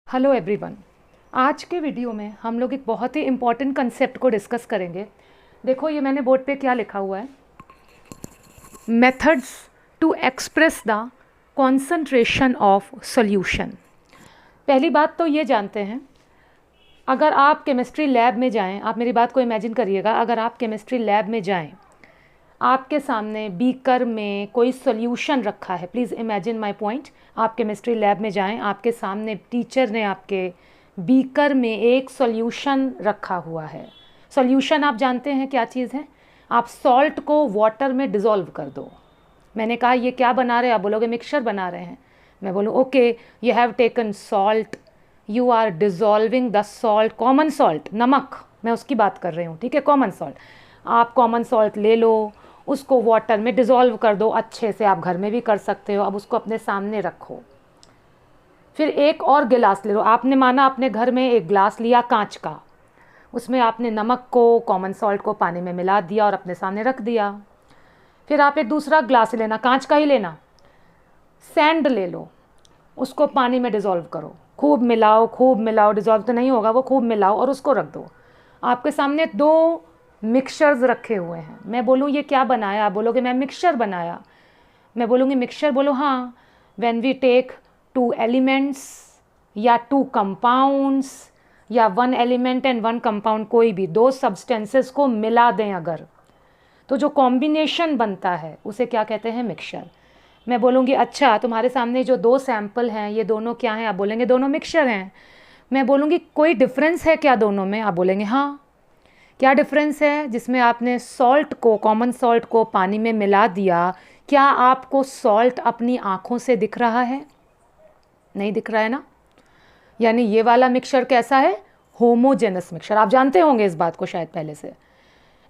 Hello everyone. आज के video में हम लोग एक बहुत ही इम्पॉर्टेंट कंसेप्ट को डिस्कस करेंगे। देखो ये मैंने बोर्ड पे क्या लिखा हुआ है, methods to express the concentration of solution. पहली बात तो ये जानते हैं, अगर आप केमिस्ट्री लैब में जाएं, आप मेरी बात को इमेजिन करिएगा, अगर आप केमिस्ट्री लैब में जाएं, आपके सामने बीकर में कोई सॉल्यूशन रखा है। Please imagine my point. आप केमिस्ट्री लैब में जाएं, आपके सामने टीचर ने आपके बीकर में एक सॉल्यूशन रखा हुआ है। सॉल्यूशन आप जानते हैं क्या चीज़ है। आप सॉल्ट को वाटर में डिज़ोल्व कर दो। मैंने कहा ये क्या बना रहे हैं, आप बोलोगे मिक्सचर बना रहे हैं। मैं बोलूँ okay, you have taken salt, you are dissolving the salt, common salt, नमक, मैं उसकी बात कर रही हूँ, ठीक है, कॉमन सॉल्ट। आप कॉमन सॉल्ट ले लो, उसको वाटर में डिज़ोल्व कर दो अच्छे से, आप घर में भी कर सकते हो। अब उसको अपने सामने रखो, फिर एक और गिलास ले लो। आपने माना अपने घर में एक गिलास लिया कांच का, उसमें आपने नमक को, कॉमन सॉल्ट को पानी में मिला दिया और अपने सामने रख दिया। फिर आप एक दूसरा गिलास लेना, कांच का ही लेना, सैंड ले लो, उसको पानी में डिज़ोल्व करो, खूब मिलाओ, डिज़ोल्व तो नहीं होगा वो, खूब मिलाओ और उसको रख दो। आपके सामने दो मिक्सचर्स रखे हुए हैं। मैं बोलूँ ये क्या बनाया, आप बोलोगे मैं मिक्सचर बनाया। मैं बोलूँगी मिक्सचर, बोलो हाँ। When we take two elements या टू कंपाउंड्स या one element and one compound, कोई भी दो सब्सटेंसेस को मिला दें अगर, तो जो कॉम्बिनेशन बनता है उसे क्या कहते हैं, मिक्सचर। मैं बोलूँगी अच्छा तुम्हारे सामने जो दो सैंपल हैं ये दोनों क्या हैं, आप बोलेंगे दोनों मिक्सचर हैं। मैं बोलूँगी कोई डिफरेंस है क्या दोनों में, आप बोलेंगे हाँ। क्या डिफरेंस है, जिसमें आपने सॉल्ट को, कॉमन सॉल्ट को पानी में मिला दिया, क्या आपको सॉल्ट अपनी आँखों से दिख रहा है? नहीं दिख रहा है ना। यानी ये वाला मिक्सचर कैसा है, होमोजेनस मिक्सचर। आप जानते होंगे इस बात को शायद पहले से।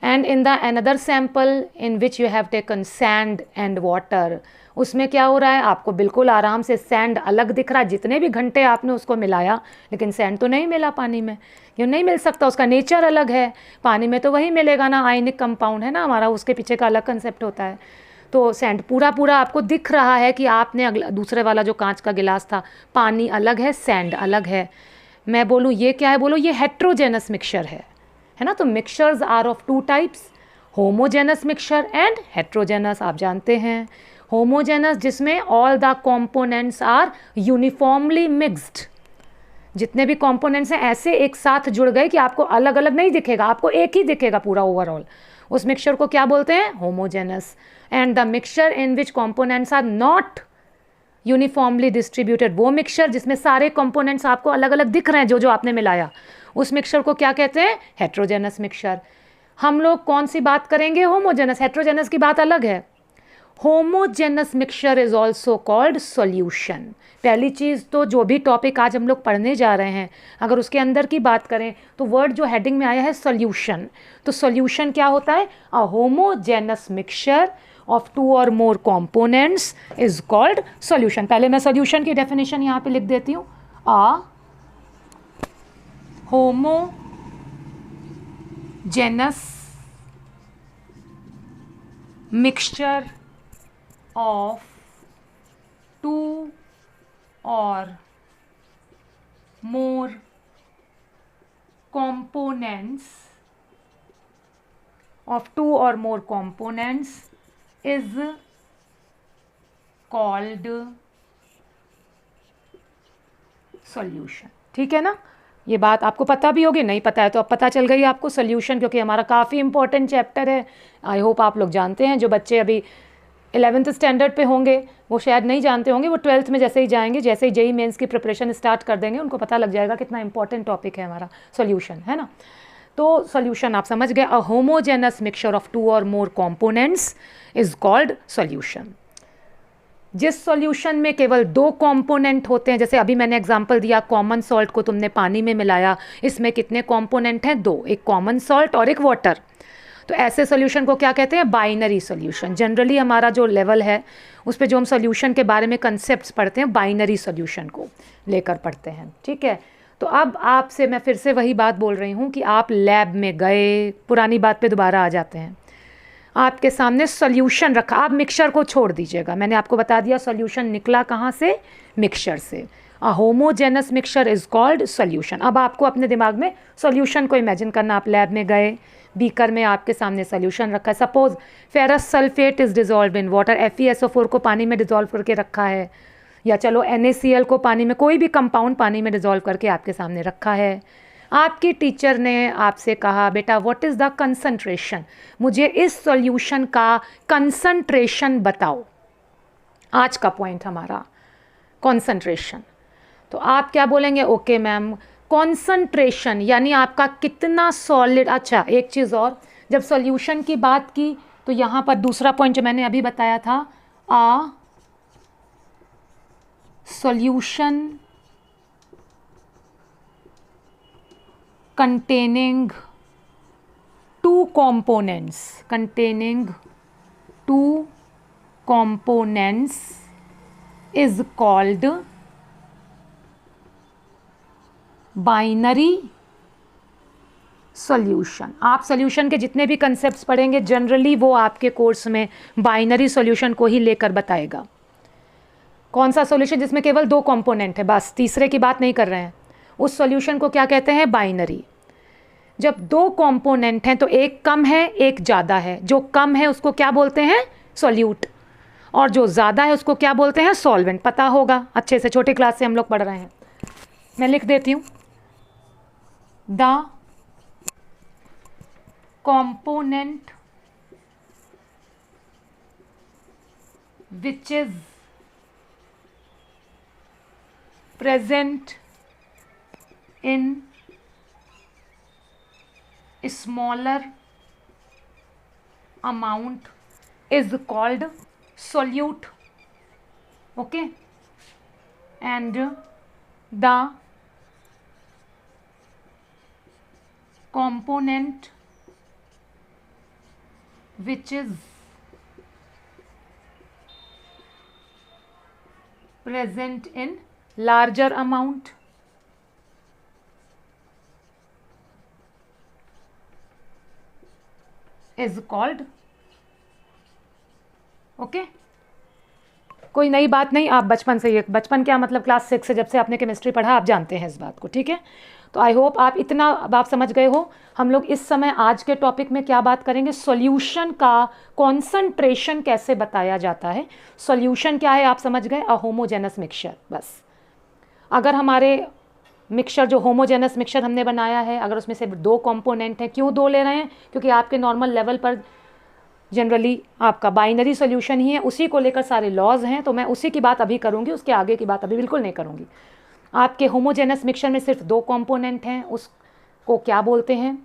And in the another sample in which you have taken sand and water, उसमें क्या हो रहा है, आपको बिल्कुल आराम से सैंड अलग दिख रहा है, जितने भी घंटे आपने उसको मिलाया, लेकिन सैंड तो नहीं मिला पानी में, क्यों नहीं मिल सकता, उसका नेचर अलग है। पानी में तो वही मिलेगा ना, आयनिक कंपाउंड है ना हमारा, उसके पीछे का अलग कंसेप्ट होता है। तो सैंड पूरा आपको दिख रहा है कि आपने अगला दूसरे वाला जो कांच का गिलास था, पानी अलग है, सैंड अलग है। मैं बोलूँ ये क्या है, बोलो ये हेट्रोजेनस मिक्सचर है ना। तो mixtures are of two types, homogeneous mixture and heterogeneous. आप जानते हैं होमोजेनस जिसमें all the components are uniformly mixed, जितने भी कंपोनेंट्स हैं ऐसे एक साथ जुड़ गए कि आपको अलग अलग नहीं दिखेगा, आपको एक ही दिखेगा पूरा ओवरऑल। उस मिक्सचर को क्या बोलते हैं, homogeneous. And the mixture in which components are not uniformly distributed, वो मिक्सचर जिसमें सारे कंपोनेंट्स आपको अलग अलग दिख रहे हैं, जो जो आपने मिलाया, उस मिक्सचर को क्या कहते हैं, हेट्रोजेनस मिक्सचर। हम लोग कौन सी बात करेंगे, होमोजेनस। हेट्रोजेनस की बात अलग है। Homogeneous mixture is also called solution. पहली चीज़ तो जो भी टॉपिक आज हम लोग पढ़ने जा रहे हैं, अगर उसके अंदर की बात करें तो वर्ड जो हेडिंग में आया है सॉल्यूशन, तो सॉल्यूशन क्या होता है, अ होमोजेनस मिक्सचर ऑफ टू और more components is called solution. पहले मैं सॉल्यूशन की डेफिनेशन यहाँ पे लिख देती हूँ, अ homogeneous mixture of two or more components is called solution। ठीक है ना, ये बात आपको पता भी होगी, नहीं पता है तो अब पता चल गई आपको सॉल्यूशन, क्योंकि हमारा काफ़ी इंपॉर्टेंट चैप्टर है। आई होप आप लोग जानते हैं। जो बच्चे अभी 11th स्टैंडर्ड पे होंगे वो शायद नहीं जानते होंगे, वो 12th में जैसे ही जाएंगे, जैसे ही जेईई मेंस की प्रिपरेशन स्टार्ट कर देंगे, उनको पता लग जाएगा कितना इंपॉर्टेंट टॉपिक है हमारा सॉल्यूशन, है ना। तो सॉल्यूशन आप समझ गए, अ होमोजेनस मिक्सचर ऑफ टू और more components is called solution. जिस सॉल्यूशन में केवल दो कंपोनेंट होते हैं, जैसे अभी मैंने एग्जांपल दिया, कॉमन सॉल्ट को तुमने पानी में मिलाया, इसमें कितने कंपोनेंट हैं, दो, एक कॉमन सॉल्ट और एक वाटर। तो ऐसे सॉल्यूशन को क्या कहते हैं, बाइनरी सॉल्यूशन। जनरली हमारा जो लेवल है उस पे जो हम सॉल्यूशन के बारे में कंसेप्ट्स पढ़ते हैं, बाइनरी सॉल्यूशन को लेकर पढ़ते हैं, ठीक है। तो अब आपसे मैं फिर से वही बात बोल रही हूँ कि आप लैब में गए, पुरानी बात पे दोबारा आ जाते हैं, आपके सामने सॉल्यूशन रखा, आप मिक्सचर को छोड़ दीजिएगा, मैंने आपको बता दिया सॉल्यूशन निकला कहाँ से, मिक्सचर से। A homogeneous mixture is called solution. अब आपको अपने दिमाग में सॉल्यूशन को इमेजिन करना, आप लैब में गए, बीकर में आपके सामने सॉल्यूशन रखा है, suppose ferrous sulphate is dissolve in water, FeSO4 को पानी में डिजॉल्व करके रखा है, या चलो NaCl को पानी में, कोई भी कंपाउंड पानी में डिजॉल्व करके आपके सामने रखा है। आपकी टीचर ने आपसे कहा बेटा व्हाट इज़ द कंसंट्रेशन, मुझे इस सॉल्यूशन का कंसंट्रेशन बताओ। आज का पॉइंट हमारा कंसंट्रेशन। तो आप क्या बोलेंगे, ओके मैम कंसंट्रेशन यानी आपका कितना सॉलिड। अच्छा एक चीज़ और, जब सॉल्यूशन की बात की तो यहाँ पर दूसरा पॉइंट जो मैंने अभी बताया था, a solution containing two components is called binary solution. आप सॉल्यूशन के जितने भी कंसेप्ट्स पढ़ेंगे जनरली वो आपके कोर्स में बाइनरी सॉल्यूशन को ही लेकर बताएगा। कौन सा सॉल्यूशन जिसमें केवल दो कंपोनेंट है, बस तीसरे की बात नहीं कर रहे हैं, उस सॉल्यूशन को क्या कहते हैं, बाइनरी। जब दो कंपोनेंट हैं तो एक कम है एक ज़्यादा है, जो कम है उसको क्या बोलते हैं, सॉल्यूट, और जो ज़्यादा है उसको क्या बोलते हैं, सॉल्वेंट। पता होगा अच्छे से, छोटी क्लास से हम लोग पढ़ रहे हैं। मैं लिख देती हूँ, the component which is present in smaller amount is called solute, okay, and the component which is present in larger amount is called, okay. कोई नई बात नहीं, आप बचपन से, ये बचपन क्या मतलब क्लास 6 से जब से आपने केमिस्ट्री पढ़ा आप जानते हैं इस बात को, ठीक है। तो आई होप आप इतना आप समझ गए हो। हम लोग इस समय आज के टॉपिक में क्या बात करेंगे, सॉल्यूशन का कॉन्सेंट्रेशन कैसे बताया जाता है। सॉल्यूशन क्या है आप समझ गए, अ होमोजेनस मिक्सचर। बस अगर हमारे मिक्सचर जो होमोजेनस मिक्सचर हमने बनाया है, अगर उसमें सिर्फ दो कंपोनेंट हैं, क्यों दो ले रहे हैं, क्योंकि आपके नॉर्मल लेवल पर जनरली आपका बाइनरी सॉल्यूशन ही है, उसी को लेकर सारे लॉज हैं, तो मैं उसी की बात अभी करूंगी, उसके आगे की बात अभी बिल्कुल नहीं करूंगी। आपके होमोजेनस मिक्सचर में सिर्फ दो कंपोनेंट हैं, उसको क्या बोलते हैं,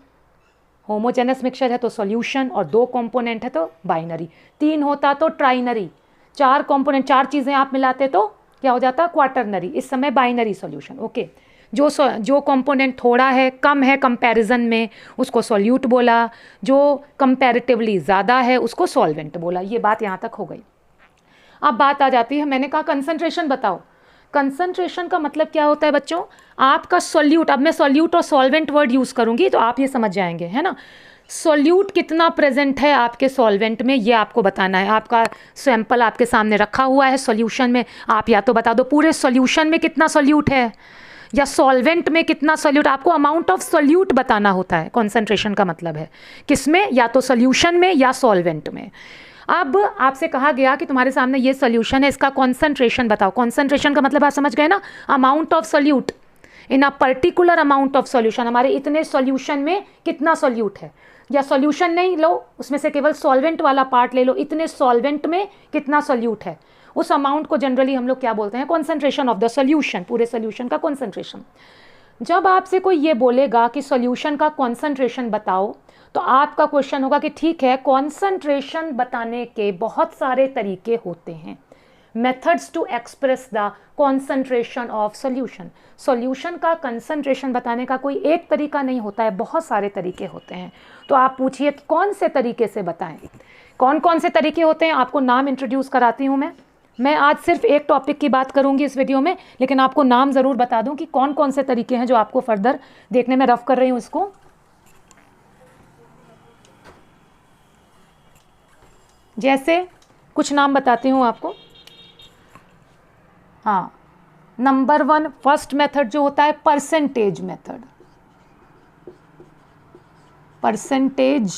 होमोजेनस मिक्सचर है तो सॉल्यूशन, और दो कंपोनेंट है तो बाइनरी। तीन होता तो ट्राइनरी, चार कंपोनेंट, चार चीज़ें आप मिलाते तो क्या हो जाता, क्वार्टरनरी। इस समय बाइनरी सॉल्यूशन, ओके। जो कंपोनेंट थोड़ा है, कम है कंपैरिजन में, उसको सॉल्यूट बोला, जो कंपैरेटिवली ज़्यादा है उसको सॉल्वेंट बोला। ये बात यहाँ तक हो गई। अब बात आ जाती है, मैंने कहा कंसंट्रेशन बताओ। कंसंट्रेशन का मतलब क्या होता है बच्चों, आपका सॉल्यूट, अब मैं सॉल्यूट और सॉल्वेंट वर्ड यूज़ करूँगी तो आप ये समझ जाएंगे, है ना। सॉल्यूट कितना प्रेजेंट है आपके सॉल्वेंट में, ये आपको बताना है। आपका सैंपल आपके सामने रखा हुआ है सॉल्यूशन में, आप या तो बता दो पूरे सॉल्यूशन में कितना सॉल्यूट है या सॉल्वेंट में कितना सॉल्यूट। आपको अमाउंट ऑफ सॉल्यूट बताना होता है, कॉन्सेंट्रेशन का मतलब है किसमें, या तो सॉल्यूशन में या सॉल्वेंट में। अब आपसे कहा गया कि तुम्हारे सामने ये सॉल्यूशन है, इसका कॉन्सेंट्रेशन बताओ। कॉन्सेंट्रेशन का मतलब आप समझ गए ना, amount of solute in a particular amount of solution. हमारे इतने सॉल्यूशन में कितना सॉल्यूट है, या सॉल्यूशन नहीं लो, उसमें से केवल सॉल्वेंट वाला पार्ट ले लो, इतने सॉल्वेंट में कितना सॉल्यूट है, उस अमाउंट को जनरली हम लोग क्या बोलते हैं, कॉन्सेंट्रेशन ऑफ द सॉल्यूशन, पूरे सॉल्यूशन का कॉन्सेंट्रेशन। जब आपसे कोई ये बोलेगा कि सॉल्यूशन का कॉन्सेंट्रेशन बताओ, तो आपका क्वेश्चन होगा कि ठीक है, कॉन्सेंट्रेशन बताने के बहुत सारे तरीके होते हैं, methods to express the concentration of solution. Solution का कंसंट्रेशन बताने का कोई एक तरीका नहीं होता है, बहुत सारे तरीके होते हैं। तो आप पूछिए कौन से तरीके से बताएं, कौन कौन से तरीके होते हैं। आपको नाम इंट्रोड्यूस कराती हूँ मैं आज सिर्फ एक टॉपिक की बात करूंगी इस वीडियो में, लेकिन आपको नाम ज़रूर बता दूं कि कौन कौन से तरीके हैं जो आपको फर्दर देखने में रफ कर रही हूँ इसको। जैसे कुछ नाम बताती हूँ आपको। हाँ, नंबर 1 फर्स्ट मेथड जो होता है परसेंटेज मेथड, परसेंटेज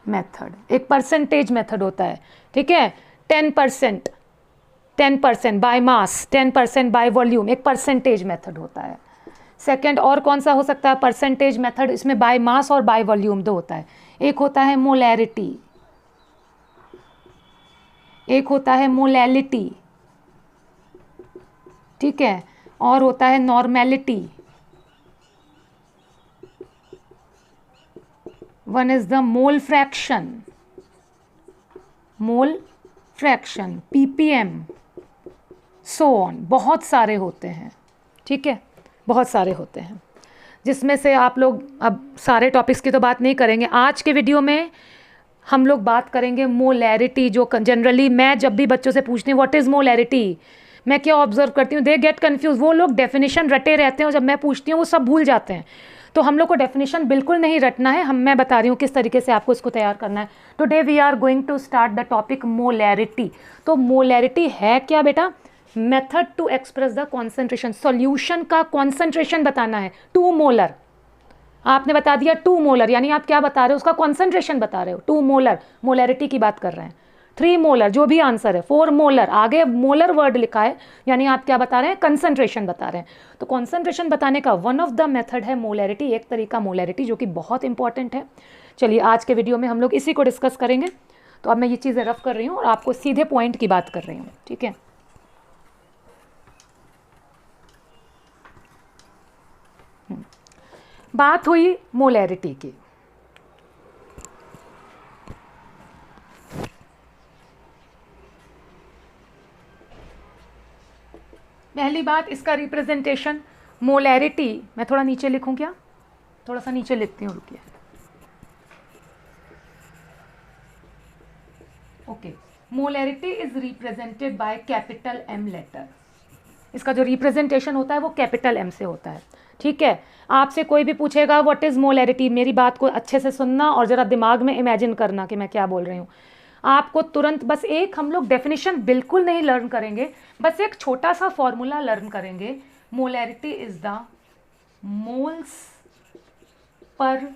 मेथड, एक परसेंटेज मेथड होता है, ठीक है। 10%, 10% बाय मास, 10% बाय वॉल्यूम, एक परसेंटेज मेथड होता है। सेकंड और कौन सा हो सकता है परसेंटेज मेथड, इसमें बाय मास और बाय वॉल्यूम दो होता है। एक होता है मोलैरिटी, एक होता है मोलैलिटी, ठीक है, और होता है normality. One is the mole fraction, mole fraction, ppm, so on, बहुत सारे होते हैं, ठीक है, बहुत सारे होते हैं, जिसमें से आप लोग, अब सारे टॉपिक्स की तो बात नहीं करेंगे आज के वीडियो में, हम लोग बात करेंगे मोलैरिटी। जो जनरली मैं जब भी बच्चों से पूछती हूँ व्हाट इज़ मोलैरिटी, मैं क्या ऑब्जर्व करती हूँ, दे गेट कन्फ्यूज, वो लोग डेफिनेशन रटे रहते हैं और जब मैं पूछती हूँ वो सब भूल जाते हैं। तो हम लोग को डेफिनेशन बिल्कुल नहीं रटना है, मैं बता रही हूँ किस तरीके से आपको इसको तैयार करना है। Today we are going to start the topic molarity. तो मोलैरिटी है क्या बेटा, method to express the concentration, solution का कॉन्सेंट्रेशन बताना है। 2 मोलर, आपने बता दिया 2 मोलर, यानी आप क्या बता रहे हो, उसका कॉन्सेंट्रेशन बता रहे हो। 2 मोलर, मोलैरिटी की बात कर रहे हैं। 3 मोलर, जो भी आंसर है। 4 मोलर, आगे मोलर वर्ड लिखा है, यानी आप क्या बता रहे हैं, कंसंट्रेशन बता रहे हैं। तो कंसंट्रेशन बताने का वन ऑफ द मेथड है मोलैरिटी, एक तरीका मोलैरिटी, जो कि बहुत इंपॉर्टेंट है। चलिए आज के वीडियो में हम लोग इसी को डिस्कस करेंगे। तो अब मैं ये चीज़ें रफ कर रही हूँ और आपको सीधे पॉइंट की बात कर रही हूँ, ठीक है। बात हुई मोलैरिटी की। पहली बात, इसका रिप्रेजेंटेशन मोलैरिटी, मैं थोड़ा नीचे लिखूं क्या, थोड़ा सा नीचे लिखती हूँ, रुकिए। Okay, molarity is represented by capital M letter. इसका जो रिप्रेजेंटेशन होता है वो कैपिटल एम से होता है, ठीक है। आपसे कोई भी पूछेगा व्हाट इज मोलैरिटी, मेरी बात को अच्छे से सुनना और जरा दिमाग में इमेजिन करना कि मैं क्या बोल रही हूँ। आपको तुरंत बस एक, हम लोग डेफिनेशन बिल्कुल नहीं लर्न करेंगे, बस एक छोटा सा फॉर्मूला लर्न करेंगे। Molarity is the moles per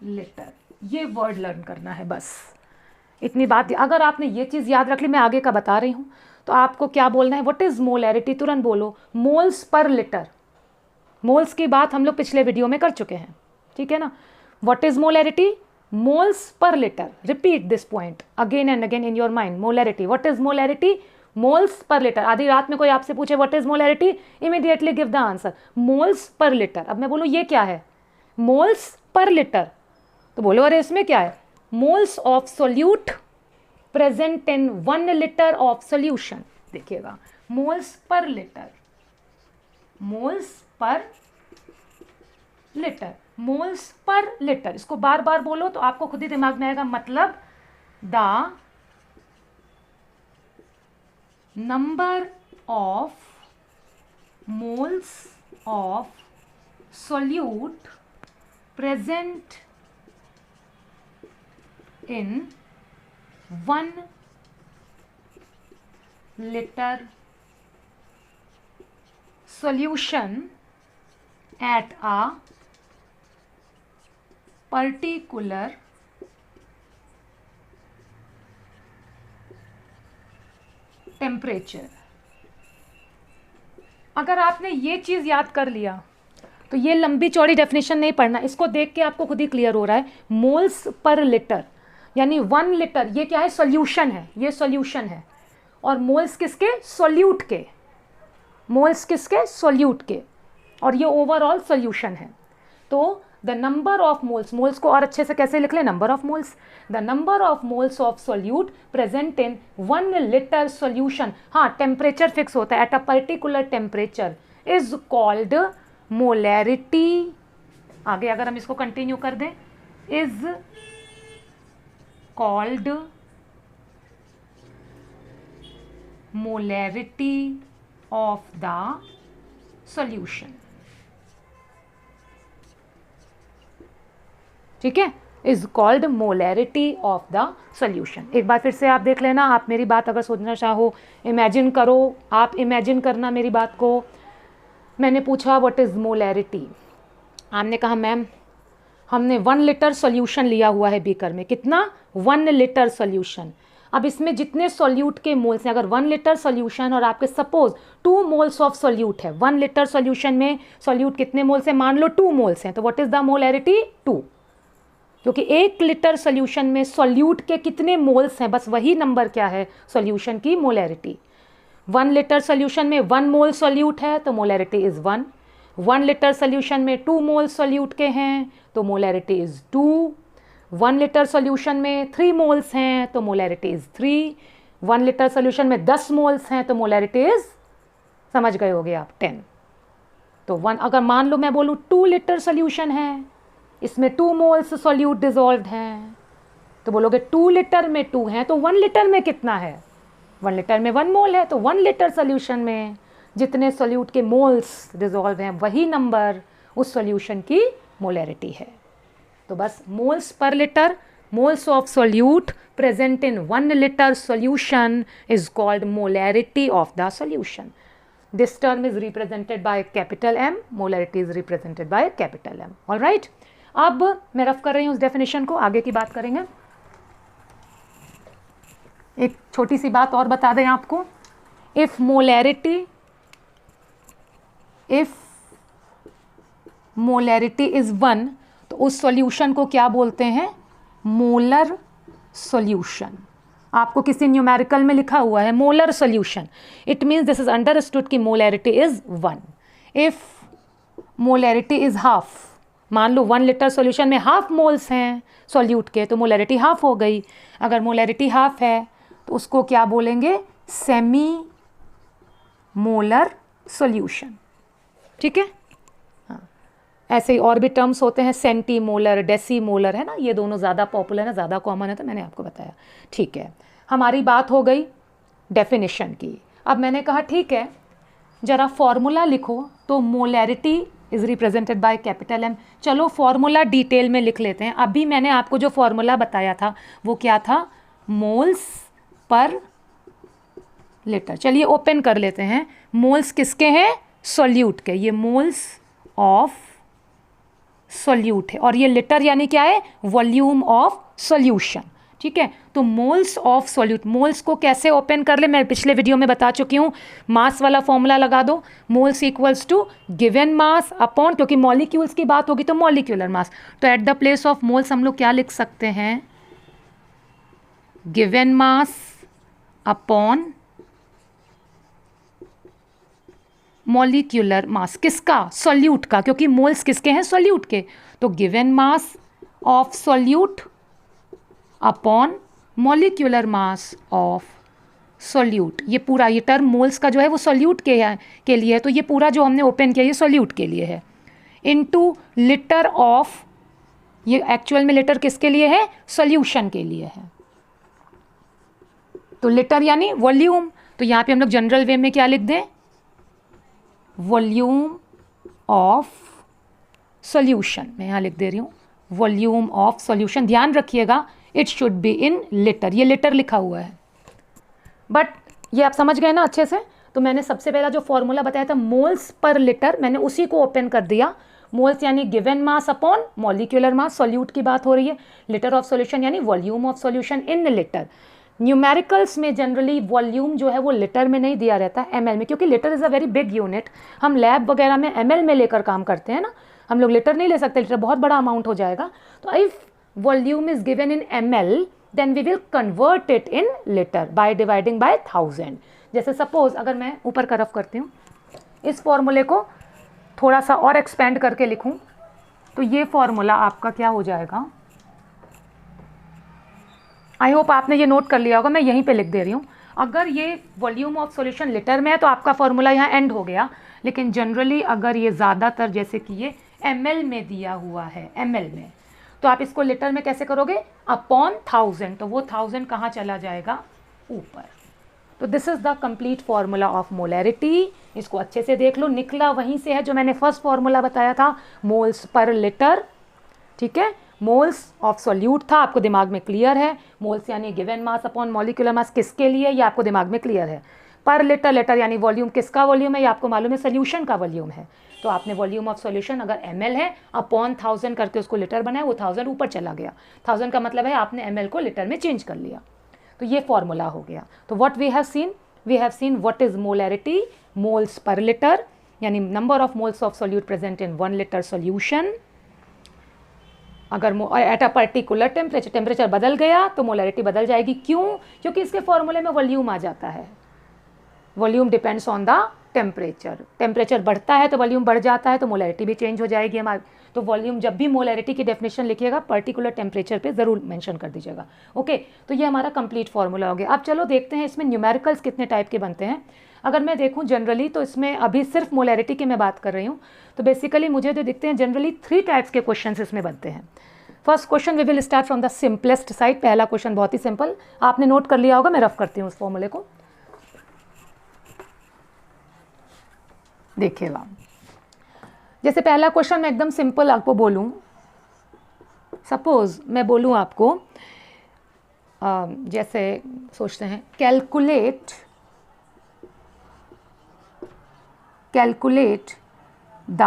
litre, ये वर्ड लर्न करना है बस, इतनी बात। अगर आपने ये चीज़ याद रख ली, मैं आगे का बता रही हूँ, तो आपको क्या बोलना है, व्हाट इज़ मोलैरिटी, तुरंत बोलो मोल्स पर लीटर। मोल्स की बात हम लोग पिछले वीडियो में कर चुके हैं, ठीक है ना। What is molarity, moles per litre. Repeat this point again and again in your mind. Molarity, what is molarity, moles per litre. आधी रात में कोई आपसे पूछे what is molarity, immediately give the answer moles per litre. अब मैं बोलूँ ये क्या है, मोल्स पर लीटर, तो बोलो अरे इसमें क्या है, moles of solute present in 1 litre of solution. देखिएगा, moles per litre, moles per litre, moles per litre. इसको बार बार बोलो तो आपको खुद ही दिमाग में आएगा, मतलब the number of moles of solute present in 1 liter solution at a particular temperature। अगर आपने ये चीज़ याद कर लिया तो ये लंबी चौड़ी डेफिनेशन नहीं पढ़ना, इसको देख के आपको खुद ही क्लियर हो रहा है। मोल्स पर लीटर यानी 1 लीटर, ये क्या है, सॉल्यूशन है, ये सॉल्यूशन है। और मोल्स किसके, सॉल्यूट के, मोल्स किसके, सॉल्यूट के, और ये ओवरऑल सॉल्यूशन है। तो the number of moles, moles को और अच्छे से कैसे लिख ले, number of moles, the number of moles of solute present in 1 litre solution. हाँ, टेम्परेचर फिक्स होता है, eight a particular temperature is called molarity. आगे अगर हम इसको कंटिन्यू कर दें, is called molarity of the solution, ठीक है। Is called molarity of the solution. एक बार फिर से आप देख लेना, आप मेरी बात अगर सोचना चाहो इमेजिन करो, आप इमेजिन करना मेरी बात को। मैंने पूछा व्हाट इज़ मोलैरिटी, आपने कहा मैम हमने 1 लीटर सॉल्यूशन लिया हुआ है बीकर में। कितना? 1 लीटर सॉल्यूशन। अब इसमें जितने सॉल्यूट के मोल्स हैं, अगर 1 लीटर सॉल्यूशन और आपके सपोज 2 मोल्स ऑफ सॉल्यूट है, 1 लीटर सॉल्यूशन में सॉल्यूट कितने मोल्स हैं? मान लो 2 मोल्स हैं, तो व्हाट इज द मोलैरिटी? 2। क्योंकि 1 लीटर सॉल्यूशन में सॉल्यूट के कितने मोल्स हैं, बस वही नंबर क्या है? सॉल्यूशन की मोलैरिटी। 1 लीटर सॉल्यूशन में 1 मोल सॉल्यूट है तो मोलैरिटी इज 1। 1 लीटर सॉल्यूशन में 2 मोल सॉल्यूट के हैं तो मोलैरिटी इज 2। 1 लीटर सॉल्यूशन में 3 मोल्स हैं तो मोलैरिटी इज 3। 1 लीटर सॉल्यूशन में 10 मोल्स हैं तो मोलैरिटी इज, समझ गए होगे आप, 10। तो 1, अगर मान लो मैं बोलूँ 2 लीटर सॉल्यूशन है, इसमें 2 मोल्स सॉल्यूट डिजॉल्व हैं, तो बोलोगे 2 लीटर में 2 हैं तो 1 लीटर में कितना है? 1 लीटर में 1 मोल है, तो 1 लीटर सॉल्यूशन में जितने सॉल्यूट के मोल्स डिजॉल्व हैं वही नंबर उस सॉल्यूशन की मोलैरिटी है। तो बस moles per litre, moles of solute present in 1 litre solution is called molarity of the solution. This term is represented by capital M, molarity is represented by capital M। Alright, अब मैं rough कर रही हूँ उस definition को, आगे की बात करेंगे। एक छोटी सी बात और बता दें आपको, इफ मोलैरिटी इज 1 तो उस सॉल्यूशन को क्या बोलते हैं? Molar solution. आपको किसी न्यूमेरिकल में लिखा हुआ है molar solution, it means this is understood कि molarity is 1। If molarity is half, मान लो 1 लीटर सॉल्यूशन में हाफ मोल्स हैं सॉल्यूट के, तो मोलैरिटी हाफ हो गई। अगर मोलैरिटी हाफ है तो उसको क्या बोलेंगे? Semi molar solution. ठीक है, हाँ। ऐसे ही और भी टर्म्स होते हैं, सेंटीमोलर, डेसीमोलर, है ना, ये दोनों ज़्यादा पॉपुलर है, ज़्यादा कॉमन है, तो मैंने आपको बताया। ठीक है, हमारी बात हो गई डेफिनेशन की। अब मैंने कहा ठीक है ज़रा फॉर्मूला लिखो, तो molarity is represented by capital M। चलो फॉर्मूला डिटेल में लिख लेते हैं। अभी मैंने आपको जो फॉर्मूला बताया था वो क्या था? Moles per litre. चलिए ओपन कर लेते हैं। मोल्स किसके हैं? सॉल्यूट के। ये मोल्स ऑफ सॉल्यूट है और ये लीटर यानी क्या है? Volume of solution. ठीक है, तो मोल्स ऑफ सॉल्यूट, मोल्स को कैसे ओपन कर ले मैं पिछले वीडियो में बता चुकी हूँ। मास वाला फॉर्मूला लगा दो, moles equals to given mass upon, क्योंकि मॉलिक्यूल्स की बात होगी तो मॉलिक्यूलर मास, तो at the place of moles हम लोग क्या लिख सकते हैं? Given mass upon molecular mass. किसका? सॉल्यूट का, क्योंकि मोल्स किसके हैं? सॉल्यूट के। तो given mass of solute upon molecular mass of solute. ये पूरा, ये टर्म मोल्स का जो है वो सॉल्यूट के लिए है, तो ये पूरा जो हमने ओपन किया ये सॉल्यूट के लिए है, इनटू लीटर ऑफ, ये एक्चुअल में लीटर किसके लिए है? सॉल्यूशन के लिए है। तो लीटर यानी वॉल्यूम, तो यहाँ पे हम लोग जनरल वे में क्या लिख दें? Volume of solution. मैं यहाँ लिख दे रही हूँ वॉल्यूम ऑफ सॉल्यूशन। ध्यान रखिएगा it should be in litre, ये लीटर लिखा हुआ है, बट ये आप समझ गए ना अच्छे से। तो मैंने सबसे पहला जो फॉर्मूला बताया था मोल्स पर लीटर, मैंने उसी को ओपन कर दिया। मोल्स यानी गिवन मास अपॉन मॉलिक्यूलर मास, सॉल्यूट की बात हो रही है। लीटर ऑफ सॉल्यूशन यानी volume of solution in litre. Numericals में जनरली वॉल्यूम जो है वो लीटर में नहीं दिया रहता, ml में, क्योंकि litre is a very big unit. हम लैब वगैरह में ml में लेकर काम करते हैं ना, हम लोग लीटर नहीं ले सकते, लीटर बहुत बड़ा अमाउंट हो जाएगा। तो if volume is given in ml then we will convert it in litre by dividing by 1000। जैसे सपोज अगर मैं ऊपर का रफ करती हूँ, इस फॉर्मूले को थोड़ा सा और एक्सपेंड करके लिखूँ तो ये फॉर्मूला आपका क्या हो जाएगा? आई होप आपने ये नोट कर लिया होगा, मैं यहीं पे लिख दे रही हूँ। अगर ये वॉल्यूम ऑफ सॉल्यूशन लीटर में है तो आपका फॉर्मूला यहाँ एंड हो गया, लेकिन जनरली अगर ये ज़्यादातर जैसे कि ये ml में दिया हुआ है, ml में, तो आप इसको लीटर में कैसे करोगे? अपॉन 1000, तो वो 1000 कहाँ चला जाएगा? ऊपर। तो this is the complete formula of molarity. इसको अच्छे से देख लो, निकला वहीं से है जो मैंने फर्स्ट फॉर्मूला बताया था, मोल्स पर लीटर। ठीक है, मोल्स ऑफ सॉल्यूट था, आपको दिमाग में क्लियर है। मोल्स यानी गिवन मास अपॉन मॉलिक्यूलर मास किसके लिए, ये आपको दिमाग में क्लियर है। पर लीटर यानी वॉल्यूम किसका वॉल्यूम है, ये आपको मालूम है सोल्यूशन का वॉल्यूम है। तो आपने वॉल्यूम ऑफ सॉल्यूशन अगर ml है अपॉन 1000 करके उसको लीटर बनाया, वो 1000 ऊपर चला गया। 1000 का मतलब है आपने ml को लीटर में चेंज कर लिया। तो ये फॉर्मूला हो गया। तो what we have seen what is molarity, moles per litre यानी number of moles of solute present in 1 litre solution. अगर एट अ पर्टिकुलर टेम्परेचर बदल गया तो मोलैरिटी बदल जाएगी। क्यों? क्योंकि इसके फॉर्मूले में वॉल्यूम आ जाता है। Volume depends on the temperature बढ़ता है तो वॉल्यूम बढ़ जाता है, तो मोलैरिटी भी चेंज हो जाएगी हमारी। तो वॉल्यूम, जब भी मोलैरिटी की डेफिनेशन लिखिएगा पर्टिकुलर टेम्परेचर पे ज़रूर मेंशन कर दीजिएगा। ओके, तो ये हमारा कंप्लीट फॉर्मूला हो गया। अब चलो देखते हैं इसमें न्यूमेरिकल्स कितने टाइप के बनते हैं। अगर मैं देखूं जनरली तो इसमें अभी सिर्फ मोलैरिटी की मैं बात कर रही हूँ, तो बेसिकली मुझे जो दिखते हैं जनरली 3 टाइप्स के क्वेश्चन इसमें बनते हैं। First question we will start from the simplest side. पहला क्वेश्चन बहुत ही सिंपल, आपने नोट कर लिया होगा, मैं रफ करती हूँ उस फॉर्मूले को। देखिएगा, जैसे पहला क्वेश्चन मैं एकदम सिंपल आपको बोलूं, सपोज मैं बोलूं आपको जैसे सोचते हैं कैलकुलेट द,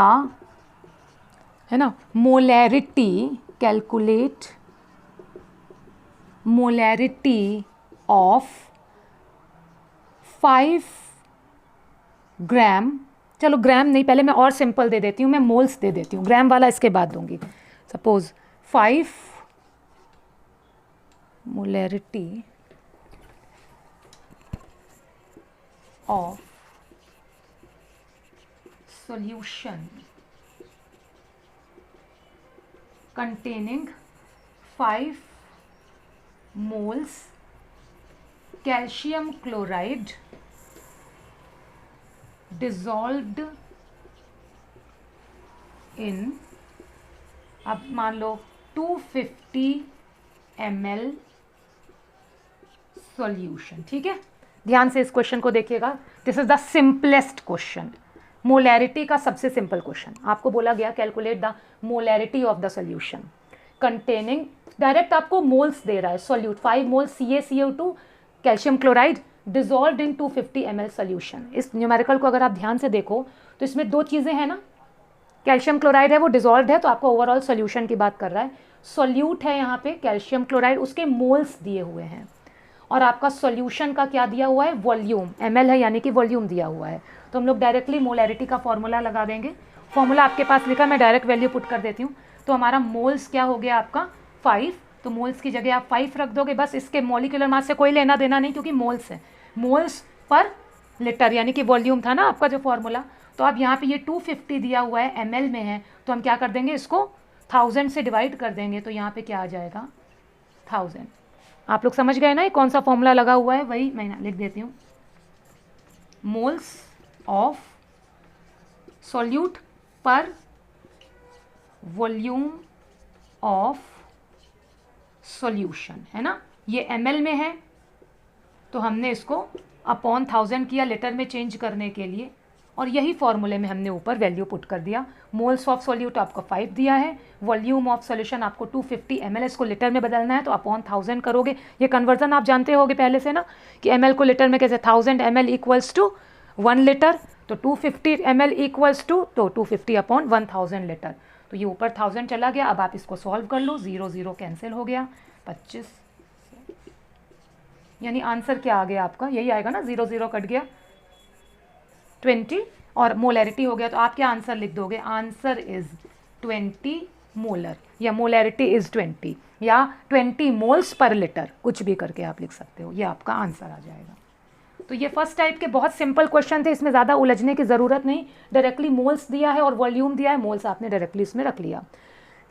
है ना, मोलैरिटी, कैलकुलेट मोलैरिटी ऑफ 5 ग्राम, चलो ग्राम नहीं, पहले मैं और सिंपल दे देती हूँ, मैं मोल्स दे देती हूँ, ग्राम वाला इसके बाद दूंगी। Suppose 5 molarity of solution containing 5 moles calcium chloride dissolved in, अब मान लो 250 ml सॉल्यूशन। ठीक है, ध्यान से इस क्वेश्चन को देखिएगा। This is the simplest question, molarity का सबसे सिंपल क्वेश्चन। आपको बोला गया calculate the molarity of the solution containing, direct आपको मोल्स दे रहा है, solute 5 moles CaCO2 calcium chloride dissolved in 250 ml solution. इस न्यूमेरिकल को अगर आप ध्यान से देखो तो इसमें 2 चीज़ें हैं ना, कैल्शियम क्लोराइड है वो डिजॉल्व्ड है, तो आपको ओवरऑल सॉल्यूशन की बात कर रहा है। सॉल्यूट है यहाँ पे कैल्शियम क्लोराइड, उसके मोल्स दिए हुए हैं, और आपका सॉल्यूशन का क्या दिया हुआ है, वॉल्यूम, ml है यानी कि वॉल्यूम दिया हुआ है। तो हम लोग डायरेक्टली मोलैरिटी का फॉर्मूला लगा देंगे। फॉर्मूला आपके पास लिखा, मैं डायरेक्ट वैल्यू पुट कर देती हूँ। तो हमारा मोल्स क्या हो गया आपका 5, तो मोल्स की जगह आप 5 रख दोगे, बस इसके मॉलिक्यूलर मास से कोई लेना देना नहीं क्योंकि मोल्स है, मोल्स पर लीटर यानी कि वॉल्यूम था ना आपका जो फॉर्मूला। तो अब यहाँ पे ये 250 दिया हुआ है ml में है, तो हम क्या कर देंगे, इसको 1000 से डिवाइड कर देंगे, तो यहाँ पे क्या आ जाएगा 1000। आप लोग समझ गए ना ये कौन सा फॉर्मूला लगा हुआ है, वही मैं लिख देती हूँ, मोल्स ऑफ सॉल्यूट पर वॉल्यूम ऑफ सॉल्यूशन, है ना, ये ml में है तो हमने इसको अपॉन 1000 किया लीटर में चेंज करने के लिए, और यही फॉर्मूले में हमने ऊपर वैल्यू पुट कर दिया। मोल्स ऑफ सॉल्यूट आपको 5 दिया है, वॉल्यूम ऑफ सॉल्यूशन आपको 250 ml, इसको लीटर में बदलना है तो अपॉन 1000 करोगे। ये कन्वर्जन आप जानते होगे पहले से ना कि ml को लीटर में कैसे, 1000 ml इक्वल्स टू 1 लीटर, तो 250 ml इक्वल्स टू, तो 250 अपॉन 1000 लीटर, तो ये ऊपर 1000 चला गया। अब आप इसको सॉल्व कर लो, 0 0 कैंसिल हो गया, 25, यानी आंसर क्या आ गया आपका, यही आएगा ना, 0 0 कट गया 20, और मोलैरिटी हो गया, तो आप क्या आंसर लिख दोगे, आंसर इज 20 मोलर, या मोलैरिटी इज 20, या 20 मोल्स पर लीटर, कुछ भी करके आप लिख सकते हो, ये आपका आंसर आ जाएगा। तो ये फर्स्ट टाइप के बहुत सिंपल क्वेश्चन थे, इसमें ज़्यादा उलझने की ज़रूरत नहीं, डायरेक्टली मोल्स दिया है और वॉल्यूम दिया है, मोल्स आपने डायरेक्टली इसमें रख लिया।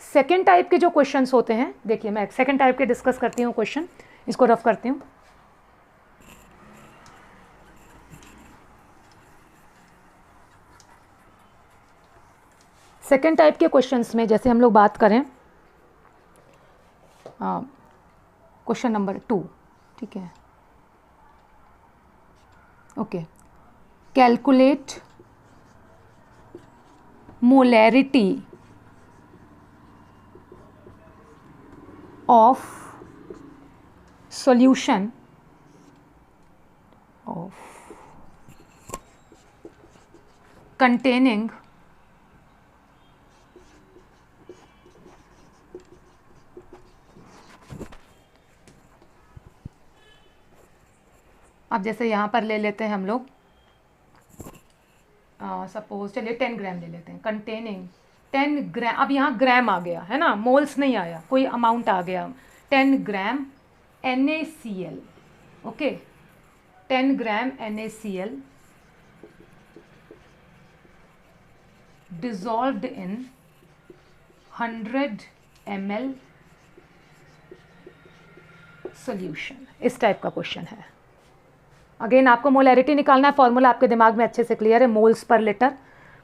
सेकेंड टाइप के जो क्वेश्चंस होते हैं, देखिए मैं सेकेंड टाइप के डिस्कस करती हूँ क्वेश्चन, इसको रफ करती हूँ। सेकेंड टाइप के क्वेश्चंस में जैसे हम लोग बात करें, क्वेश्चन नंबर 2, ठीक है, okay, calculate molarity of solution of containing अब जैसे यहाँ पर ले लेते हैं हम लोग सपोज चलिए 10 ग्राम ले लेते हैं, कंटेनिंग 10 ग्राम, अब यहाँ ग्राम आ गया है ना, मोल्स नहीं आया, कोई अमाउंट आ गया, 10 ग्राम NaCl, okay, 10 gram NaCl dissolved in 100 ml solution, इस टाइप का क्वेश्चन है। अगेन आपको मोलैरिटी निकालना है, फॉर्मूला आपके दिमाग में अच्छे से क्लियर है, moles per litre,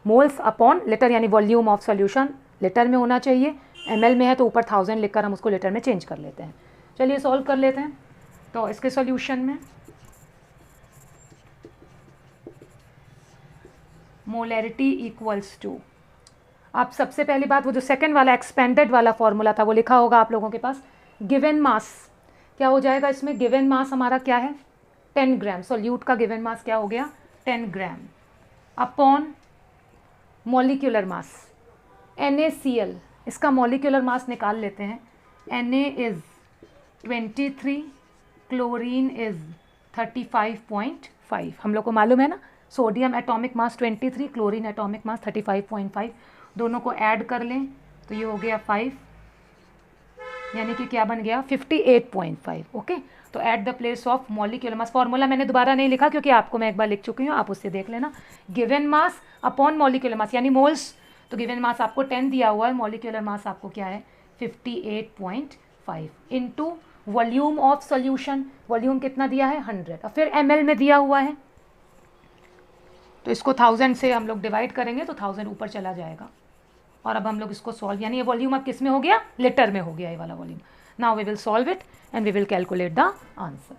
moles upon litre यानी वॉल्यूम ऑफ सॉल्यूशन लीटर में होना चाहिए, ml में है तो ऊपर 1000 लिखकर हम उसको लीटर में चेंज कर लेते हैं। चलिए सॉल्व कर लेते हैं। तो इसके सॉल्यूशन में मोलैरिटी इक्वल्स टू, आप सबसे पहली बात वो जो सेकंड वाला एक्सपेंडेड वाला फॉर्मूला था वो लिखा होगा आप लोगों के पास, गिवन मास क्या हो जाएगा इसमें, गिवन मास हमारा क्या है 10 ग्राम, सॉल्यूट का गिवन मास क्या हो गया 10 ग्राम अपॉन मॉलिक्यूलर मास NaCl, इसका मॉलिक्यूलर मास निकाल लेते हैं, Na इज़ 23, क्लोरीन इज़ 35.5, हम लोग को मालूम है ना, sodium atomic mass 23, chlorine atomic mass 35.5, दोनों को ऐड कर लें तो ये हो गया 5, यानी कि क्या बन गया 58.5, ओके। तो at the place of molecular mass, formula मैंने दोबारा नहीं लिखा क्योंकि आपको मैं एक बार लिख चुकी हूँ, आप उससे देख लेना, गिवन मास अपॉन मॉलिक्यूलर मास यानी मोल्स, तो गिवन मास आपको 10 दिया हुआ है, मॉलिक्यूलर मास आपको क्या है 58.5 into volume of solution, volume कितना दिया है 100, और फिर ml में दिया हुआ है, तो इसको 1000 से हम लोग डिवाइड करेंगे तो 1000 ऊपर चला जाएगा, और अब हम लोग इसको सॉल्व, यानी ये वॉल्यूम अब किस में हो गया लीटर में हो गया ये वाला volume. Now we will solve it and we will calculate the answer.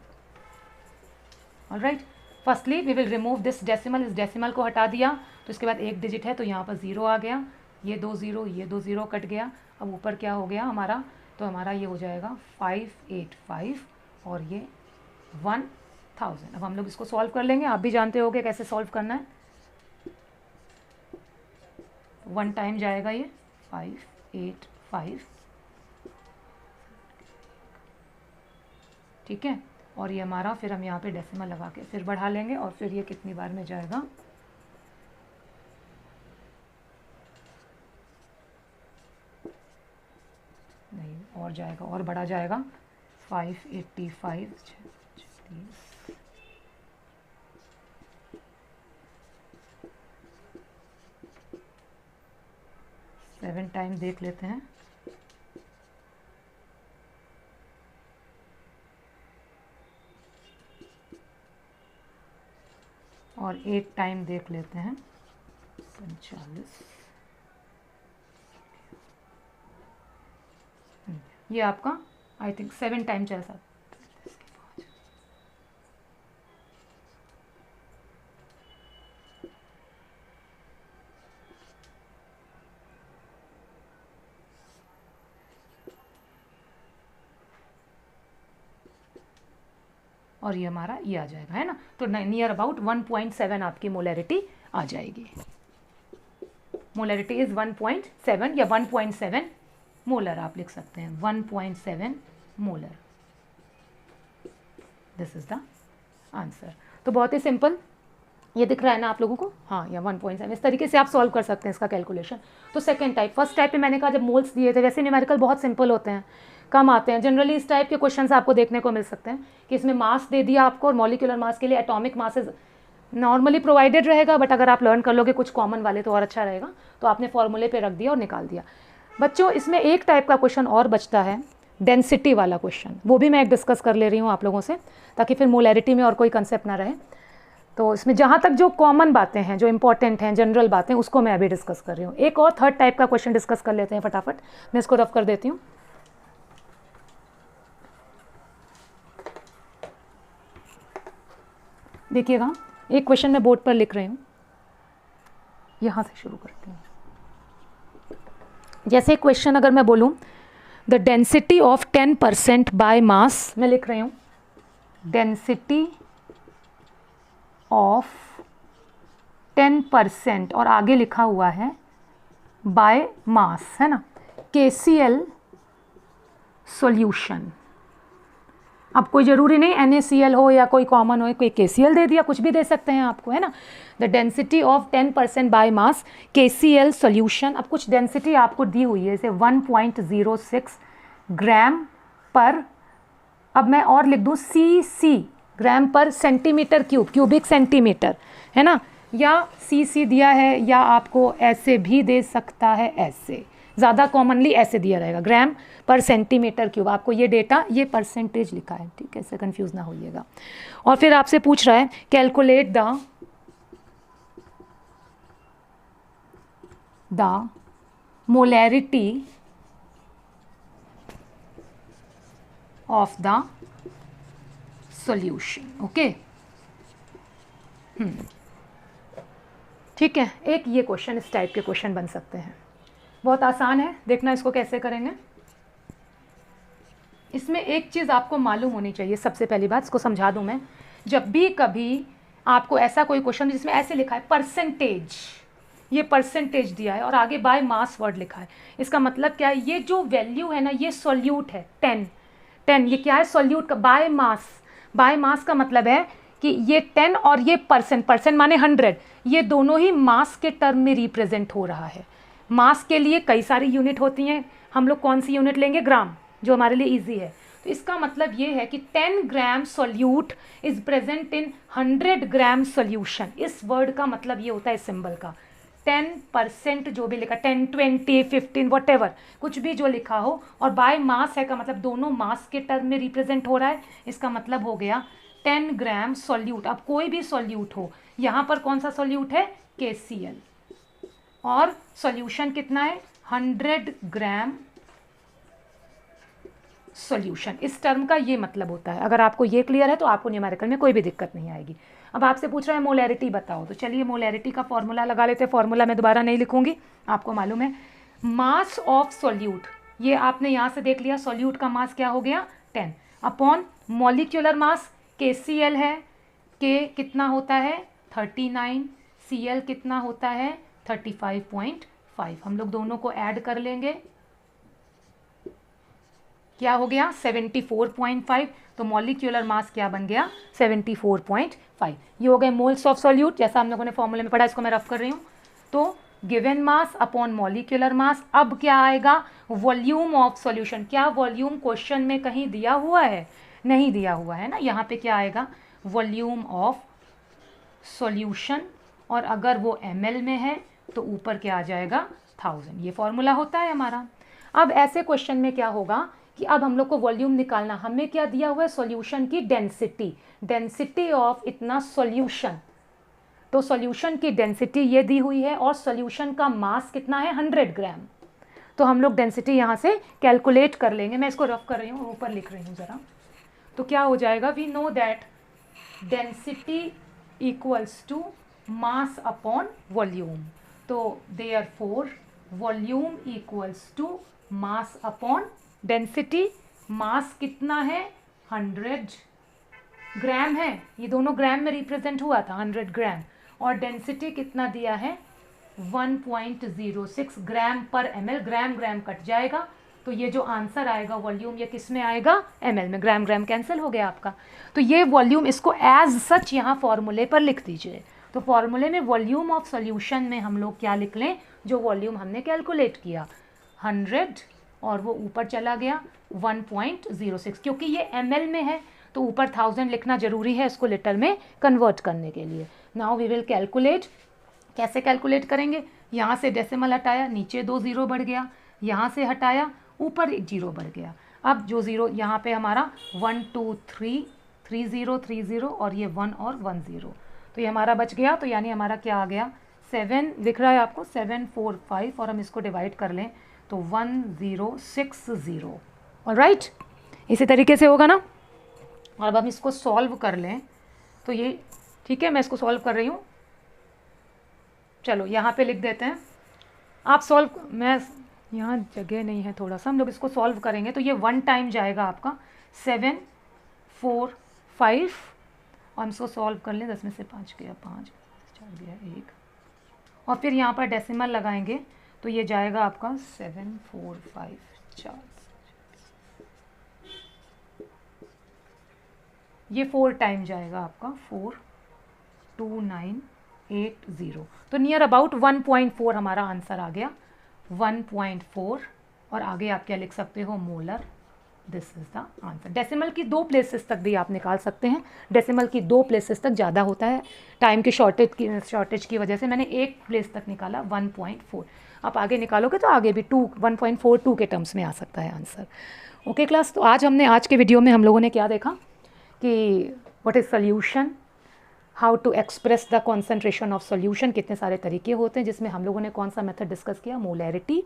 Alright, firstly we will remove this decimal, इस डेसिमल को हटा दिया तो इसके बाद एक डिजिट है तो यहाँ पर 0 आ गया, ये 2 0 कट गया, अब ऊपर क्या हो गया हमारा, तो हमारा ये हो जाएगा 585 और ये 1000। अब हम लोग इसको सॉल्व कर लेंगे, आप भी जानते होगे कैसे सॉल्व करना है, 1 टाइम जाएगा ये 585, ठीक है, और ये हमारा फिर हम यहाँ पे डेसिमल लगा के फिर बढ़ा लेंगे और फिर ये कितनी बार में जाएगा, नहीं और जाएगा और बढ़ा जाएगा 585, 7 टाइम देख लेते हैं, और 8 टाइम देख लेते हैं 45, ये आपका आई थिंक 7 टाइम चल सकता, और ये हमारा ये आ जाएगा, है ना, तो नियर अबाउट 1.7 आपकी मोलैरिटी आ जाएगी। मोलैरिटी इज़ 1.7 या 1.7 मोलर आप लिख सकते हैं, 1.7 molar, this is the answer. तो बहुत ही सिंपल, ये दिख रहा है ना आप लोगों को, हाँ, या 1.7, इस तरीके से आप सॉल्व कर सकते हैं इसका कैलकुलेशन। तो सेकंड टाइप, फर्स्ट टाइप पे मैंने कहा जब मोल्स दिए थे, वैसे न्यूमेरिकल बहुत सिंपल होते हैं, कम आते हैं जनरली, इस टाइप के क्वेश्चंस आपको देखने को मिल सकते हैं कि इसमें मास दे दिया आपको, और मॉलिक्यूलर मास के लिए एटॉमिक मासेस नॉर्मली प्रोवाइडेड रहेगा, बट अगर आप लर्न कर लोगे कुछ कॉमन वाले तो और अच्छा रहेगा, तो आपने फॉर्मूले पे रख दिया और निकाल दिया। बच्चों इसमें एक टाइप का क्वेश्चन और बचता है, डेंसिटी वाला क्वेश्चन, वो भी मैं एक डिस्कस कर ले रही हूँ आप लोगों से, ताकि फिर मोलैरिटी में और कोई कंसेप्ट ना रहे। तो इसमें जहाँ तक जो कॉमन बातें हैं, जो इंपॉर्टेंट हैं, जनरल बातें, उसको मैं अभी डिस्कस कर रही हूँ। एक और थर्ड टाइप का क्वेश्चन डिस्कस कर लेते हैं फटाफट, मैं इसको रफ कर देती हूँ। देखिएगा, एक क्वेश्चन मैं बोर्ड पर लिख रही हूँ, यहाँ से शुरू करती हूँ। जैसे क्वेश्चन अगर मैं बोलूँ, the density of 10% by mass, मैं लिख रही हूँ डेंसिटी ऑफ 10% और आगे लिखा हुआ है बाय मास, है ना, KCl सॉल्यूशन। अब कोई ज़रूरी नहीं NaCl हो या कोई कॉमन हो, कोई KCl दे दिया, कुछ भी दे सकते हैं आपको, है ना। The density of 10% by mass KCl solution. अब कुछ डेंसिटी आपको दी हुई है, जैसे 1.06 ग्राम पर, अब मैं और लिख दूँ CC, ग्राम पर सेंटीमीटर क्यूब, क्यूबिक सेंटीमीटर, है ना, या CC दिया है, या आपको ऐसे भी दे सकता है, ऐसे ज़्यादा कॉमनली ऐसे दिया रहेगा, ग्राम पर सेंटीमीटर क्यूब। आपको ये डेटा, ये परसेंटेज लिखा है, ठीक है, इससे कंफ्यूज ना होइएगा। और फिर आपसे पूछ रहा है calculate the molarity of the solution. Okay, ठीक है, एक ये क्वेश्चन, इस टाइप के क्वेश्चन बन सकते हैं, बहुत आसान है, देखना इसको कैसे करेंगे। इसमें एक चीज़ आपको मालूम होनी चाहिए, सबसे पहली बात इसको समझा दूं मैं। जब भी कभी आपको ऐसा कोई क्वेश्चन जिसमें ऐसे लिखा है परसेंटेज, ये परसेंटेज दिया है और आगे बाय मास वर्ड लिखा है, इसका मतलब क्या है, ये जो वैल्यू है ना, ये सॉल्यूट है 10, ये क्या है, सॉल्यूट का बाय मास। बाय मास का मतलब है कि ये 10 और ये परसेंट माने 100, ये दोनों ही मास के टर्म में रिप्रेजेंट हो रहा है। मास के लिए कई सारी यूनिट होती हैं, हम लोग कौन सी यूनिट लेंगे, ग्राम, जो हमारे लिए इजी है। तो इसका मतलब ये है कि 10 gram solute is present in 100 gram solution. इस वर्ड का मतलब ये होता है, सिंबल का 10% जो भी लिखा, 10, 20, 15 वॉटेवर, कुछ भी जो लिखा हो, और बाय मास है का मतलब दोनों मास के टर्म में रिप्रेजेंट हो रहा है। इसका मतलब हो गया 10 ग्राम सॉल्यूट। अब कोई भी सॉल्यूट हो, यहाँ पर कौन सा सॉल्यूट है, KCl, और सॉल्यूशन कितना है, 100 ग्राम सॉल्यूशन। इस टर्म का ये मतलब होता है। अगर आपको ये क्लियर है तो आपको न्यूमेरिकल में कोई भी दिक्कत नहीं आएगी। अब आपसे पूछ रहा है मोलैरिटी बताओ, तो चलिए मोलैरिटी का फॉर्मूला लगा लेते हैं। फॉर्मूला मैं दोबारा नहीं लिखूंगी, आपको मालूम है। मास ऑफ सॉल्यूट, ये आपने यहाँ से देख लिया, सॉल्यूट का मास क्या हो गया 10 अपॉन मॉलिक्यूलर मास KCl है, K कितना होता है 39, Cl कितना होता है 35.5। हम लोग दोनों को ऐड कर लेंगे, क्या हो गया 74.5। तो मॉलिक्यूलर मास क्या बन गया 74.5। ये हो गए मोल्स ऑफ सॉल्यूट, जैसा हम लोगों ने फॉर्मूले में पढ़ा, इसको मैं रफ कर रही हूँ। तो गिवन मास अपॉन मॉलिक्यूलर मास। अब क्या आएगा, वॉल्यूम ऑफ सॉल्यूशन। क्या वॉल्यूम क्वेश्चन में कहीं दिया हुआ है, नहीं दिया हुआ है ना। यहाँ पे क्या आएगा, वॉल्यूम ऑफ सॉल्यूशन, और अगर वो ml में है तो ऊपर क्या आ जाएगा 1000। ये फॉर्मूला होता है हमारा। अब ऐसे क्वेश्चन में क्या होगा कि अब हम लोग को वॉल्यूम निकालना, हमें क्या दिया हुआ है, सॉल्यूशन की डेंसिटी, डेंसिटी ऑफ इतना सॉल्यूशन। तो सॉल्यूशन की डेंसिटी ये दी हुई है और सॉल्यूशन का मास कितना है 100 ग्राम। तो हम लोग डेंसिटी यहाँ से कैलकुलेट कर लेंगे। मैं इसको रफ कर रही हूँ, ऊपर लिख रही हूँ ज़रा। तो क्या हो जाएगा, we know that density equals to mass upon volume. तो therefore volume equals to mass upon density. Mass कितना है 100 ग्राम है, ये दोनों ग्राम में रिप्रेजेंट हुआ था 100 ग्राम, और डेंसिटी कितना दिया है 1.06 ग्राम पर ml। ग्राम ग्राम कट जाएगा, तो ये जो आंसर आएगा वॉल्यूम, ये किस में आएगा ml में। ग्राम ग्राम कैंसिल हो गया आपका। तो ये वॉल्यूम, इसको एज सच यहाँ फॉर्मूले पर लिख दीजिए। तो फॉर्मूले में वॉल्यूम ऑफ सॉल्यूशन में हम लोग क्या लिख लें, जो वॉल्यूम हमने कैलकुलेट किया 100, और वो ऊपर चला गया 1.06, क्योंकि ये ml में है तो ऊपर 1000 लिखना जरूरी है इसको लीटर में कन्वर्ट करने के लिए। Now we will calculate. कैसे कैलकुलेट करेंगे, यहाँ से डेसिमल हटाया, नीचे 2 जीरो बढ़ गया, यहाँ से हटाया, ऊपर 1 जीरो बढ़ गया। अब जो जीरो यहाँ पे हमारा 1 2 3 3 0 3 0, और ये 1 और 1 0, तो ये हमारा बच गया। तो यानी हमारा क्या आ गया 7 दिख रहा है आपको, 7 4 5, और हम इसको डिवाइड कर लें तो 1060। ऑलराइट, इसी तरीके से होगा ना। और अब हम इसको सॉल्व कर लें तो ये ठीक है, मैं इसको सॉल्व कर रही हूँ। चलो यहाँ पे लिख देते हैं, आप सॉल्व, मैं यहाँ जगह नहीं है, थोड़ा सा हम लोग इसको सॉल्व करेंगे। तो ये 1 टाइम जाएगा आपका 7 4 5, और हम इसको सॉल्व कर लें। 10 में से 5 गया 5, 4 गया 1, और फिर यहाँ पर डेसिमल लगाएंगे तो ये जाएगा आपका 7 4 5 4, ये 4 टाइम जाएगा आपका 4 2 9 8 0। तो नियर अबाउट 1.4 हमारा आंसर आ गया, 1.4। और आगे आप क्या लिख सकते हो, molar. This is the answer. Decimal की 2 प्लेसेस तक भी आप निकाल सकते हैं, डेसिमल की 2 प्लेसेस तक ज़्यादा होता है, टाइम की शॉर्टेज की वजह से मैंने 1 प्लेस तक निकाला 1.4। आप आगे निकालोगे तो आगे भी 1.42 के टर्म्स में आ सकता है आंसर। ओके क्लास, तो आज के वीडियो में हम लोगों ने क्या देखा कि what is solution, how to express the concentration of solution. कितने सारे तरीके होते हैं, जिसमें हम लोगों ने कौन सा मेथड डिस्कस किया, मोलैरिटी,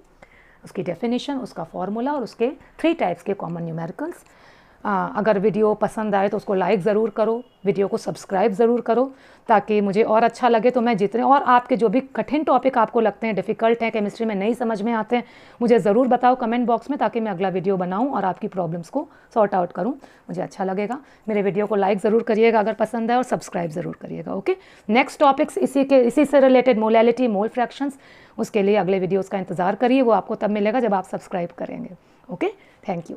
उसकी डेफिनेशन, उसका फॉर्मूला, और उसके 3 टाइप्स के कॉमन न्यूमेरिकल्स। अगर वीडियो पसंद आए तो उसको लाइक ज़रूर करो, वीडियो को सब्सक्राइब ज़रूर करो, ताकि मुझे और अच्छा लगे। तो मैं जितने और आपके जो भी कठिन टॉपिक आपको लगते हैं, डिफ़िकल्ट हैं, केमिस्ट्री में नहीं समझ में आते हैं, मुझे ज़रूर बताओ कमेंट बॉक्स में, ताकि मैं अगला वीडियो बनाऊं और आपकी प्रॉब्लम्स को सॉर्ट आउट करूं, मुझे अच्छा लगेगा। मेरे वीडियो को लाइक ज़रूर करिएगा अगर पसंद है, और सब्सक्राइब ज़रूर करिएगा। ओके, नेक्स्ट टॉपिक्स इसी से रिलेटेड, मोलैलिटी, मोल फ्रैक्शंस, उसके लिए अगले वीडियोज़ का इंतज़ार करिए, वो आपको तब मिलेगा जब आप सब्सक्राइब करेंगे। Okay, thank you.